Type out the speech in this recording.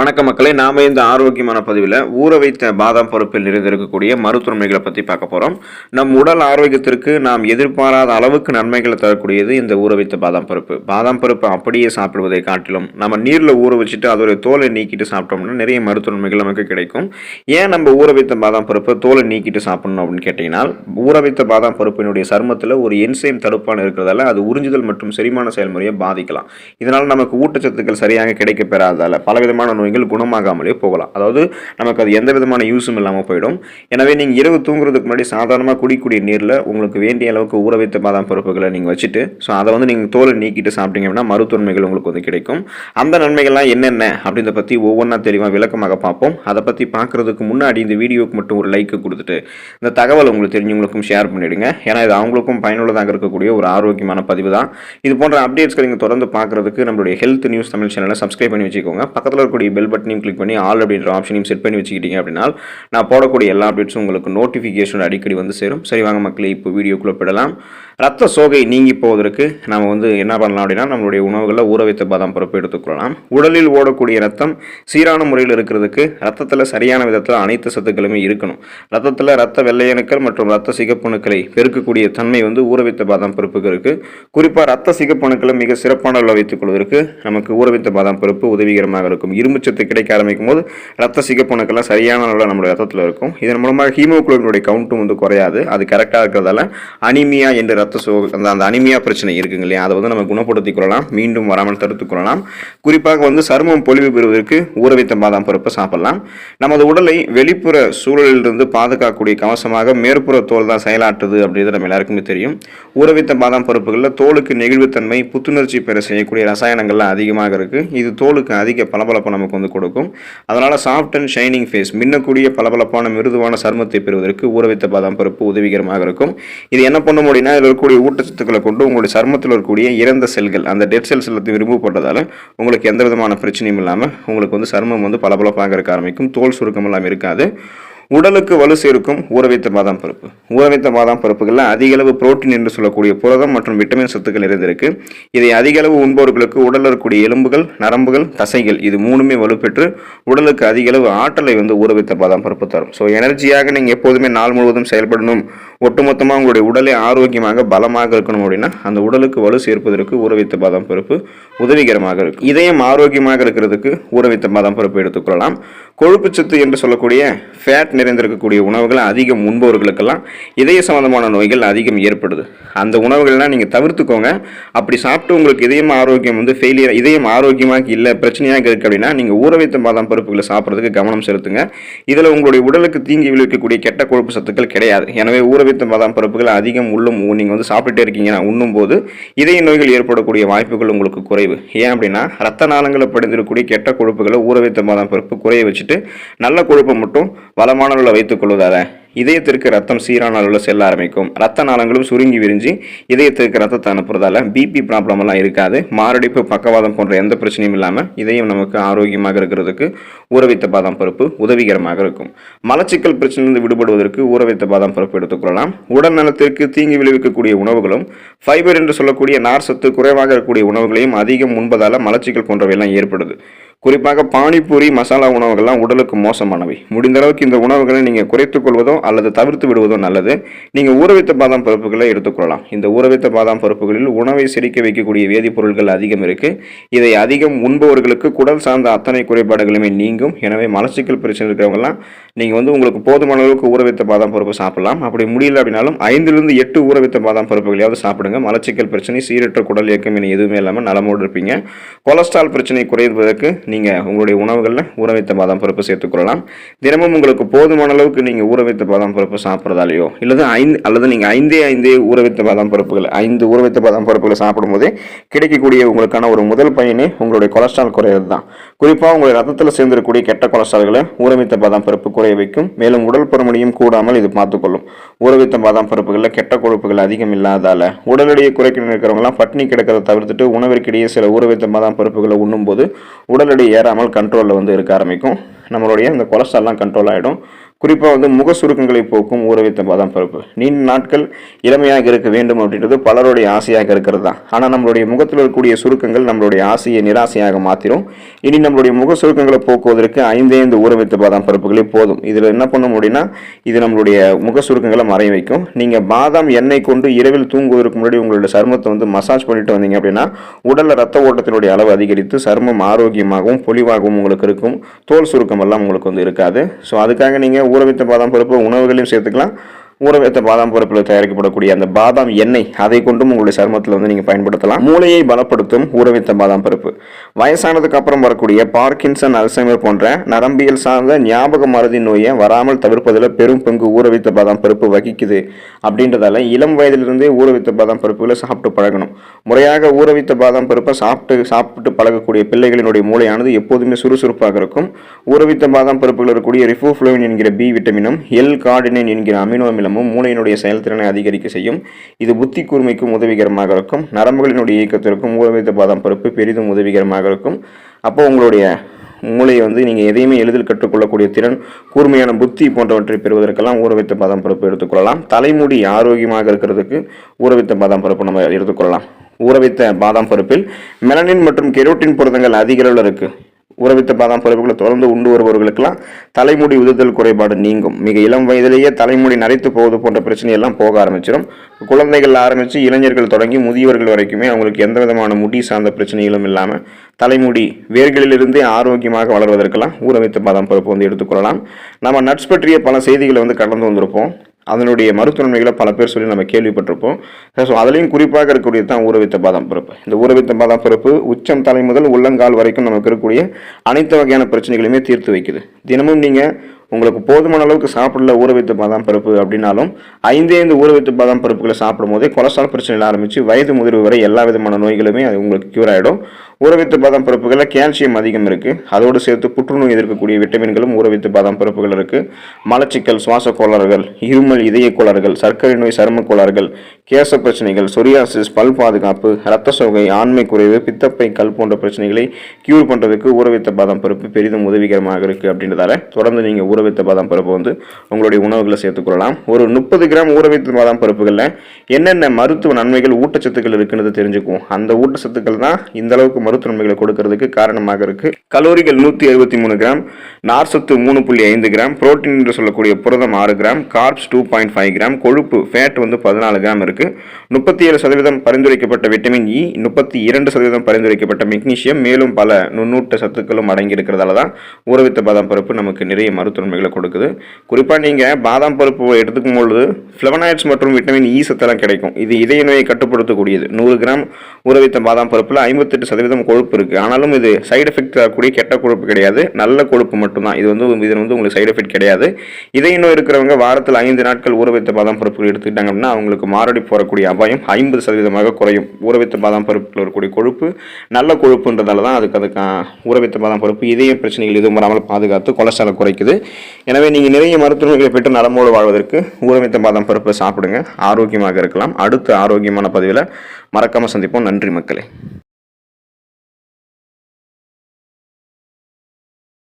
வணக்கம் மக்களே, நாம இந்த ஆரோக்கியமான பதிவில் ஊற வைத்த பாதாம் பருப்பில் நிறைந்திருக்கக்கூடிய மருத்துவமைகளை பற்றி பார்க்க போகிறோம். நம் உடல் ஆரோக்கியத்திற்கு நாம் எதிர்பாராத அளவுக்கு நன்மைகளை தரக்கூடியது இந்த ஊற வைத்த பாதாம் பருப்பு. பாதாம் பருப்பு அப்படியே சாப்பிடுவதை காட்டிலும் நம்ம நீரில் ஊற வச்சுட்டு அதோடைய தோலை நீக்கிட்டு சாப்பிட்டோம்னா நிறைய மருத்துவமைகள் நமக்கு கிடைக்கும். ஏன் நம்ம ஊற வைத்த பாதாம் பருப்பு தோலை நீக்கிட்டு சாப்பிடணும் அப்படின்னு கேட்டிங்கன்னா, ஊற வைத்த பாதாம் பருப்பினுடைய சருமத்தில் ஒரு என்சைம் தடுப்பான் இருக்கிறதால அது உறிஞ்சுதல் மற்றும் செரிமான செயல்முறையை பாதிக்கலாம். இதனால் நமக்கு ஊட்டச்சத்துக்கள் சரியாக கிடைக்க பெறாததால் பலவிதமான நோய்கள் குணமாகாமலே போகலாம். அதாவது நமக்கு அது எந்த விதமான யூஸும் இல்லாமல் போயிடும். எனவே நீங்கள் இரவு தூங்குறதுக்கு முன்னாடி சாதாரணமாக குடிக்கூடிய நீரில் உங்களுக்கு வேண்டிய அளவுக்கு ஊற வைத்த பாதாம் பருப்புகளை நீங்கள் வச்சுட்டு அதை நீங்கள் தோலை நீக்கிட்டு சாப்பிட்டீங்க அப்படின்னா மருத்துவமைகள் உங்களுக்கு கிடைக்கும். அந்த நன்மைகள்லாம் என்னென்ன அப்படின்றத பற்றி ஒவ்வொன்றா தெளிவாக விளக்கமாக பார்ப்போம். அதை பற்றி பார்க்குறதுக்கு முன்னாடி இந்த வீடியோவுக்கு மட்டும் ஒரு லைக் கொடுத்துட்டு இந்த தகவல் உங்களுக்கு தெரிஞ்சவங்களுக்கும் ஷேர் பண்ணிவிடுங்க. ஏன்னா இது அவங்களுக்கும் பயனுள்ளதாக இருக்கக்கூடிய ஒரு ஆரோக்கியமான பதிவு தான். இது போன்ற அப்டேட்ஸ்களை நீங்கள் தொடர்ந்து பார்க்குறதுக்கு நம்மளுடைய ஹெல்த் நியூஸ் தமிழ் சேனலை சப்ஸ்கிரைப் பண்ணி வச்சுக்கோங்க. பக்கத்தில் இருக்கக்கூடிய பெல் பட்டனையும் கிளிக் பண்ணி ஆல் அப்படின்ற ஆப்ஷனையும் செட் பண்ணி வச்சுக்கிட்டீங்க அப்படின்னா நான் போடக்கூடிய எல்லா அப்டேட்ஸும் உங்களுக்கு நோட்டிஃபிகேஷன் அடிக்கடி வந்து சேரும். சரி வாங்க மக்களே, இப்போ வீடியோக்குள்ளே போயிடலாம். ரத்த சோகை நீங்கி போவதற்கு நம்ம என்ன பண்ணலாம் அப்படின்னா, நம்மளுடைய உணவுகளில் ஊற வைத்த பாதாம் பருப்பு எடுத்துக்கொள்ளலாம். உடலில் ஓடக்கூடிய ரத்தம் சீரான முறையில் இருக்கிறதுக்கு ரத்தத்தில் சரியான விதத்தில் அனைத்து சத்துக்களுமே இருக்கணும். ரத்தத்தில் ரத்த வெள்ளையணுக்கள் மற்றும் ரத்த சிகப்பணுக்களை பெருக்கக்கூடிய தன்மை ஊற வைத்த பாதாம் பருப்புக்கு இருக்குது. குறிப்பாக ரத்த சிகப்பணுக்களை மிக சிறப்பான அளவில் வைத்துக் கொள்வதற்கு நமக்கு ஊற வைத்த பாதாம் பருப்பு உதவிகரமாக இருக்கும். இரும்புச்சத்து கிடைக்க ஆரம்பிக்கும் போது ரத்த சிகப்பணுக்கெல்லாம் சரியான அளவில் நம்மளுடைய ரத்தத்தில் இருக்கும். இதன் மூலமாக ஹீமோகுளோபினுடைய கவுண்ட்டும் குறையாது. அது கரெக்டாக இருக்கிறதால அனிமியா என்று ரத்த சோகை அந்த அனிமியா பிரச்சனை இருக்குங்க இல்லையா, அதை நம்ம குணப்படுத்திக் கொள்ளலாம், மீண்டும் வராமல் தடுத்துக் கொள்ளலாம். குறிப்பாக சருமம் பொலிவு பெறுவதற்கு ஊற வைத்த பாதாம் பருப்பை சாப்பிடலாம். நமது உடலை வெளிப்புற சூழலிலிருந்து பாதுகாக்கக்கூடிய கவசமாக மேற்புற தோல் தான் செயலாற்றுது அப்படின்றது நம்ம எல்லாருக்குமே தெரியும். ஊற வைத்த பாதாம் பருப்புகளில் தோலுக்கு நெகிழ்வுத்தன்மை, புத்துணர்ச்சி பெற செய்யக்கூடிய ரசாயனங்கள்லாம் அதிகமாக இருக்குது. இது தோலுக்கு அதிக பளபளப்பு நமக்கு கொடுக்கும். அதனால சாஃப்ட் அண்ட் ஷைனிங் ஃபேஸ், மின்னக்கூடிய பளபளப்பான மிருதுவான சருமத்தை பெறுவதற்கு ஊற வைத்த பாதாம் பருப்பு உதவிகரமாக இருக்கும். இது என்ன பண்ணும் அப்படின்னா, இதில் இருக்கக்கூடிய ஊட்டச்சத்துக்களை கொண்டு உங்களுடைய சருமத்தில் இருக்கக்கூடிய இறந்த செல்கள், அந்த டெட் செல்ஸ் எல்லாத்தையும் ரிமூவ் பண்ணுறதால உங்களுக்கு எந்த விதமான பிரச்சனையும் இல்லாமல் உங்களுக்கு சருமம் பளபளப்பாக இருக்க ஆரம்பிக்கும். தோல் சுருக்கம் எல்லாம் இருக்காது. உடலுக்கு வலு சேர்க்கும் ஊற வைத்த பாதாம் பருப்பு. ஊற வைத்த பாதாம் பருப்புகளில் அதிக அளவு புரோட்டீன் என்று சொல்லக்கூடிய புரதம் மற்றும் விட்டமின் சத்துக்கள் நிறைந்திருக்கு. இதை அதிக அளவு உண்பவர்களுக்கு உடலில் இருக்கக்கூடிய எலும்புகள், நரம்புகள், தசைகள் இது மூணுமே வலுப்பெற்று உடலுக்கு அதிக அளவு ஆற்றலை ஊற வைத்த பாதாம் பருப்பு தரும். ஸோ எனர்ஜியாக நீங்கள் எப்போதுமே நாள் முழுவதும் செயல்படணும், ஒட்டுமொத்தமாக உங்களுடைய உடலை ஆரோக்கியமாக பலமாக இருக்கணும் அப்படின்னா அந்த உடலுக்கு வலு சேர்ப்பதற்கு ஊற வைத்த பாதாம் பருப்பு உதவிகரமாக இருக்கும். இதயம் ஆரோக்கியமாக இருக்கிறதுக்கு ஊற வைத்த பாதாம் பருப்பு எடுத்துக்கொள்ளலாம். கொழுப்புச்சத்து என்று சொல்லக்கூடிய ஃபேட் நிறைந்திருக்கக்கூடிய உணவுகளை அதிகம் உண்பவர்களுக்கெல்லாம் இதய சம்பந்தமான நோய்கள் அதிகம் ஏற்படுது. அந்த உணவுகள்லாம் நீங்கள் தவிர்த்துக்கோங்க. அப்படி சாப்பிட்டு உங்களுக்கு இதயம் ஆரோக்கியம் ஃபெயிலியர், இதயம் ஆரோக்கியமாக இல்லை, பிரச்சனையாக இருக்குது அப்படின்னா நீங்கள் ஊற வைத்த பாதாம் பருப்புகளை சாப்பிட்றதுக்கு கவனம் செலுத்துங்க. இதில் உங்களுடைய உடலுக்கு தீங்கி விளைவிக்கக்கூடிய கெட்ட கொழுப்பு சத்துக்கள் கிடையாது. எனவே ஊற வைத்த பாதாம் பருப்புகள் அதிகம் நீங்கள் சாப்பிட்டுட்டே இருக்கீங்கன்னா உண்ணும் போது இதய நோய்கள் ஏற்படக்கூடிய வாய்ப்புகள் உங்களுக்கு குறைவு. ஏன் அப்படின்னா, ரத்த நாளங்களை படிந்திருக்கக்கூடிய கெட்ட கொழுப்புகளை ஊற வைத்த பாதாம் பருப்பு குறைய வச்சுட்டு நல்ல கொழுப்பை மட்டும் வளமான அளவில் வைத்துக் கொள்வதால இதயத்திற்கு ரத்தம் சீரான அளவில் செல்ல ஆரம்பிக்கும். ரத்த நாளங்களும் சுருங்கி விரிஞ்சு இதயத்திற்கு ரத்தத்தை அனுப்புறதால பிபி ப்ராப்ளம் எல்லாம் இருக்காது. மாரடைப்பு, பக்கவாதம் போன்ற எந்த பிரச்சனையும் இல்லாமல் இதயம் நமக்கு ஆரோக்கியமாக இருக்கிறதுக்கு ஊற வைத்த பாதாம் பருப்பு உதவிகரமாக இருக்கும். மலச்சிக்கல் பிரச்சனையிலிருந்து விடுபடுவதற்கு ஊற வைத்த பாதாம் பருப்பு எடுத்துக்கொள்ளலாம். உடல் நலத்திற்கு தீங்கி விளைவிக்கக்கூடிய உணவுகளும் ஃபைபர் என்று சொல்லக்கூடிய நார் சத்து குறைவாக இருக்கக்கூடிய உணவுகளையும் அதிகம் உண்பதால மலச்சிக்கல் போன்றவையெல்லாம் ஏற்படுது. குறிப்பாக பானிபூரி, மசாலா உணவுகள்லாம் உடலுக்கு மோசமானவை. முடிந்த அளவுக்கு இந்த உணவுகளை நீங்கள் குறைத்துக் கொள்வதோ அல்லது தவிர்த்து விடுவதோ நல்லது. நீங்கள் ஊற வைத்த பாதாம் பருப்புகளை எடுத்துக்கொள்ளலாம். இந்த ஊற வைத்த பாதாம் பருப்புகளில் உணவை செரிக்க வைக்கக்கூடிய வேதிப்பொருட்கள் அதிகம் இருக்குது. இதை அதிகம் உண்பவர்களுக்கு குடல் சார்ந்த அத்தனை குறைபாடுகளுமே நீங்கும். எனவே மலச்சிக்கல் பிரச்சனை இருக்கிறவங்கலாம் நீங்கள் உங்களுக்கு போதுமான அளவுக்கு ஊற வைத்த பாதாம் பருப்பு சாப்பிடலாம். அப்படி முடியல அப்படின்னாலும் 5லிருந்து 8 ஊற வைத்த பாதாம் பருப்புகளையாவது சாப்பிடுங்க. மலச்சிக்கல் பிரச்சனை, சீரற்ற குடல் இயக்கம் என எதுவுமே இல்லாமல் நலமோடு இருப்பீங்க. கொலஸ்ட்ரால் பிரச்சனை குறைவதற்கு நீங்கள் உங்களுடைய உணவுகளில் ஊற வைத்த பாதாம் பருப்பு சேர்த்துக்கொள்ளலாம். தினமும் உங்களுக்கு போதுமான அளவுக்கு நீங்கள் ஊற வைத்த பாதாம் பருப்பு சாப்பிட்றதாலேயோ அல்லது நீங்கள் 5 ஊற வைத்த பாதாம் பருப்புகள் 5 ஊற வைத்த பாதாம் பருப்புகளை சாப்பிடும்போதே கிடைக்கக்கூடிய உங்களுக்கான ஒரு முதல் பயனே உங்களுடைய கொலஸ்ட்ரால் குறையிறது தான். குறிப்பாக உங்களுடைய ரத்தத்தில் சேர்ந்திருக்கக்கூடிய கெட்ட கொலஸ்ட்ரால்களை ஊற வைத்த பாதாம் பருப்பு குறைய வைக்கும். மேலும் உடல் பருமனையும் கூடாமல் இது பார்த்துக்கொள்ளும். ஊற வைத்த பாதாம் பருப்புகளில் கெட்ட கொழுப்புகள் அதிகம் இல்லாதால உடல் எடையை குறைக்க இருக்கிறவங்களாம் பட்னி கிடக்கிறத தவிர்த்துட்டு உணவிற்கிடையே சில ஊற வைத்த பாதாம் பருப்புகளை உண்ணும்போது உடல் எடை ஏறாமல் கண்ட்ரோலில் இருக்க ஆரம்பிக்கும். நம்மளுடைய இந்த கொலஸ்ட்ரால்லாம் கண்ட்ரோல் ஆகிடும். குறிப்பாக வந்து முக சுருக்கங்களை போக்கும் ஊற வைத்த பாதாம் பருப்பு. நீண்ட நாட்கள் இளமையாக இருக்க வேண்டும் அப்படின்றது பலருடைய ஆசையாக இருக்கிறது தான். ஆனால் நம்மளுடைய முகத்தில் இருக்கக்கூடிய சுருக்கங்கள் நம்மளுடைய ஆசையை நிராசையாக மாற்றிடும். இனி நம்மளுடைய முக சுருக்கங்களை போக்குவதற்கு 5 ஊற வைத்த பாதாம் பருப்புகளே போதும். இதில் என்ன பண்ண முடியும்னா இது நம்மளுடைய முக சுருக்கங்களை மறைய வைக்கும். நீங்கள் பாதாம் எண்ணெய் கொண்டு இரவில் தூங்குவதற்கு முன்னாடி உங்களுடைய சருமத்தை வந்து மசாஜ் பண்ணிட்டு வந்தீங்க அப்படின்னா உடலில் ரத்த ஓட்டத்தினுடைய அளவு அதிகரித்து சருமம் ஆரோக்கியமாகவும் பொலிவாகவும் உங்களுக்கு இருக்கும். தோல் சுருக்கம் எல்லாம் உங்களுக்கு வந்து இருக்காது. ஸோ அதுக்காக நீங்கள் ஊற வைத்த பாதாம் பருப்பு உணவுகளையும் சேர்த்துக்கலாம். ஊற வைத்த பாதாம் பருப்பில் தயாரிக்கப்படக்கூடிய அந்த பாதாம் எண்ணெய் அதை கொண்டும் உங்களுடைய சருமத்தில் வந்து நீங்கள் பயன்படுத்தலாம். மூளையை பலப்படுத்தும் ஊற வைத்த பாதாம் பருப்பு. வயசானதுக்கு அப்புறம் வரக்கூடிய பார்க்கின்சன், அல்சைமர் போன்ற நரம்பியல் சார்ந்த ஞாபக மறதி நோயை வராமல் தவிர்ப்பதில் பெரும் பங்கு ஊற வைத்த பாதாம் பருப்பு வகிக்குது. அப்படின்றதால இளம் வயதிலிருந்தே ஊற வைத்த பாதாம் பருப்புகளை சாப்பிட்டு பழகணும். முறையாக ஊற வைத்த பாதாம் பருப்பை சாப்பிட்டு பழகக்கூடிய பிள்ளைகளினுடைய மூளையானது எப்போதுமே சுறுசுறுப்பாக இருக்கும். ஊற வைத்த பாதாம் பருப்புகள் இருக்கக்கூடிய ரிஃபோஃப்ளோவின் என்கிற பி விட்டமினும் L-கார்டினைன் என்கிற அமினோ அமிலமும் மூளையினுடைய செயல்திறனை அதிகரிக்க செய்யும். இது புத்தி கூர்மைக்கும் உதவிகரமாக இருக்கும். நரம்புகளினுடைய இயக்கத்திற்கும் ஊற வைத்த பாதாம் பருப்பு பெரிதும் உதவிகரமாக இருக்கும். அப்போ உங்களுடைய மூளையை வந்து நீங்கள் எதையுமே எளிதில் கற்றுக்கொள்ளக்கூடிய திறன், கூர்மையான புத்தி போன்றவற்றை பெறுவதற்கெல்லாம் ஊற வைத்த பாதாம் பருப்பு எடுத்துக்கொள்ளலாம். தலைமுடி ஆரோக்கியமாக இருக்கிறதுக்கு ஊற வைத்த பாதாம் பருப்பு நம்ம எடுத்துக்கொள்ளலாம். ஊற வைத்த பாதாம் பருப்பில் மெலனின் மற்றும் கெரோட்டின் புரதங்கள் அதிக அளவில் இருக்குது. ஊற வைத்த பாதாம் பருப்புகளை தொடர்ந்து உண்டு வருபவர்களுக்கெல்லாம் தலைமுடி உதிர்தல் குறைபாடு நீங்கும். மிக இளம் வயதிலேயே தலைமுடி நரைத்து போவது போன்ற பிரச்சனையெல்லாம் போக ஆரம்பிச்சிடும். குழந்தைகள் ஆரம்பித்து இளைஞர்கள் தொடங்கி முதியவர்கள் வரைக்குமே அவங்களுக்கு எந்த விதமான முடி சார்ந்த பிரச்சனைகளும் இல்லாமல் தலைமுடி வேர்களிலிருந்தே ஆரோக்கியமாக வளர்வதற்கெல்லாம் ஊற வைத்த பாதாம் பருப்பு வந்து எடுத்துக்கொள்ளலாம். நம்ம நட்ஸ் பற்றிய பல செய்திகளை வந்து கடந்து வந்திருப்போம். அதனுடைய மருத்துவன்மைகளை பல பேர் சொல்லி நம்ம கேள்விப்பட்டிருப்போம். ஸோ அதுலேயும் குறிப்பாக இருக்கக்கூடியது தான் ஊற வைத்த பாதாம் பருப்பு. இந்த ஊற வைத்த பாதாம் பருப்பு உச்சம் தலை முதல் உள்ளங்கால் வரைக்கும் நமக்கு இருக்கக்கூடிய அனைத்து வகையான பிரச்சனைகளையுமே தீர்த்து வைக்குது. தினமும் நீங்கள் உங்களுக்கு போதுமான அளவுக்கு சாப்பிடல ஊற வைத்த பாதாம் பருப்பு அப்படின்னாலும் 5 ஊற வைத்த பாதாம் பருப்புகளை சாப்பிடும் போதே கொலஸ்ட்ரால் பிரச்சனையில் ஆரம்பித்து வயது முதிர்வு வரை எல்லா விதமான நோய்களுமே அது உங்களுக்கு க்யூர் ஆகிடும். ஊற வைத்த பாதாம் பருப்புகளில் கால்சியம் அதிகம் இருக்குது. அதோடு சேர்த்து புற்றுநோய் எதிர்க்கக்கூடிய விட்டமின்களும் ஊற வைத்த பாதாம் பருப்புகள் இருக்குது. மலச்சிக்கல், சுவாச கோளாறுகள், இருமல், இதய கோளாறுகள், சர்க்கரை நோய், சரும கோளாறுகள், கேச பிரச்சனைகள், சொரியாசிஸ், பல் பாதுகாப்பு, இரத்த சோகை, ஆண்மை குறைவு, பித்தப்பை, கல் போன்ற பிரச்சனைகளை க்யூர் பண்ணுறதுக்கு ஊற வைத்த பாதாம் பருப்பு பெரிதும் உதவிகரமாக இருக்குது. அப்படின்றதால தொடர்ந்து நீங்கள் ஊற வைத்த பாதாம் பருப்பு வந்து உங்களுடைய உணவுகளை சேர்த்துக்கொள்ளலாம். ஒரு 30 கிராம் ஊற வைத்த பாதாம் பருப்புகளில் என்னென்ன மருத்துவ நன்மைகள், ஊட்டச்சத்துக்கள் இருக்குன்னு தெரிஞ்சுக்குவோம். அந்த ஊட்டச்சத்துக்கள் தான் இந்த அளவுக்கு மருத்துவ நன்மைகளை கொடுக்கறதுக்கு காரணமாக இருக்கு. கலோரிகள் 173 கிராம், நார்சத்து 3.5 கிராம், புரோட்டீன் என்று சொல்லக்கூடிய புரதம் 6 கிராம், கார்ப்ஸ் 2.5 கிராம், கொழுப்பு ஃபேட் வந்து 14 கிராம் இருக்கு. 37% பரிந்துரைக்கப்பட்ட விட்டமின் இ, 32% பரிந்துரைக்கப்பட்ட மெக்னீசியம், மேலும் பல நுண்ணூட்ட சத்துக்களும் அடங்கி இருக்கிறதால தான் ஊற வைத்த பாதாம் பருப்பு நமக்கு நிறைய மருத்துவ நன்மைகளை கொடுக்குது. குறிப்பாக நீங்கள் பாதாம் பருப்பு எடுத்துக்கும் பொழுது ஃப்ளவனாய்ட்ஸ் மற்றும் விட்டமின் இ சத்தெல்லாம் கிடைக்கும். இது இதய நோயை கட்டுப்படுத்தக்கூடியது. 100 கிராம் ஊற வைத்த பாதாம் பருப்பில் 58% கொழுப்பு இருக்குது. ஆனாலும் இது சைடு எஃபெக்ட் ஆகக்கூடிய கெட்ட கொழுப்பு கிடையாது, நல்ல கொழுப்பு மட்டும்தான். இது வந்து உங்களுக்கு சைடு எஃபெக்ட் கிடையாது. இதய நோய் இருக்கிறவங்க வாரத்தில் 5 நாட்கள் ஊற வைத்த பாதாம் பருப்புகள் எடுத்துக்கிட்டாங்க அப்படின்னா அவங்களுக்கு மாரடைப்பு வரக்கூடிய அபாயம் 50% குறையும். ஊற வைத்த பாதாம் பருப்பில் இருக்கக்கூடிய கொழுப்பு நல்ல கொழுப்புன்றதால தான் அதுக்கு ஊற வைத்த பாதாம் பருப்பு இதய பிரச்சனைகள் எதுவும் வராமல் பாதுகாத்து கொலஸ்ட்ராலை குறைக்குது. எனவே நீங்கள் நிறைய மருத்துவங்களை பெற்று நலமோடு வாழ்வதற்கு ஊற வைத்த பாதாம் பருப்பை சாப்பிடுங்க, ஆரோக்கியமாக இருக்கலாம். அடுத்த ஆரோக்கியமான பதிவில் மறக்காமல் சந்திப்போம். நன்றி மக்களே.